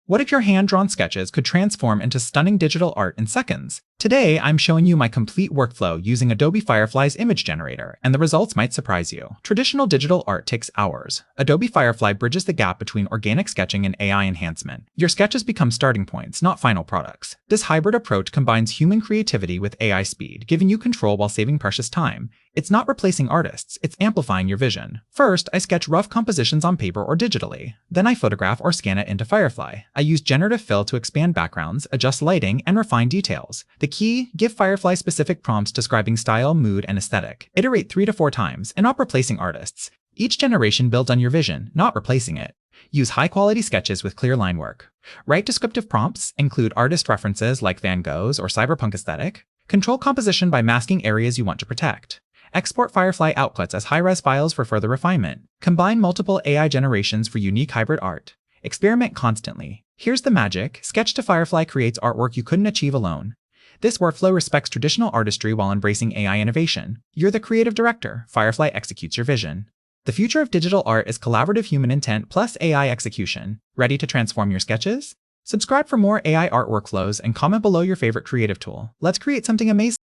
What if your hand-drawn sketches could transform into stunning digital art in seconds? Today, I'm showing you my complete workflow using Adobe Firefly's image generator, and the results might surprise you. Traditional digital art takes hours. Adobe Firefly bridges the gap between organic sketching and AI enhancement. Your sketches become starting points, not final products. This hybrid approach combines human creativity with AI speed, giving you control while saving precious time. It's not replacing artists, it's amplifying your vision. First, I sketch rough compositions on paper or digitally. Then I photograph or scan it into Firefly. I use generative fill to expand backgrounds, adjust lighting, and refine details. The key, give Firefly specific prompts describing style, mood, and aesthetic. Iterate 3 to 4 times, and not replacing artists. Each generation builds on your vision, not replacing it. Use high-quality sketches with clear line work. Write descriptive prompts, include artist references like Van Gogh's or cyberpunk aesthetic. Control composition by masking areas you want to protect. Export Firefly outputs as high-res files for further refinement. Combine multiple AI generations for unique hybrid art. Experiment constantly. Here's the magic. Sketch to Firefly creates artwork you couldn't achieve alone. This workflow respects traditional artistry while embracing AI innovation. You're the creative director. Firefly executes your vision. The future of digital art is collaborative human intent plus AI execution. Ready to transform your sketches? Subscribe for more AI art workflows and comment below your favorite creative tool. Let's create something amazing.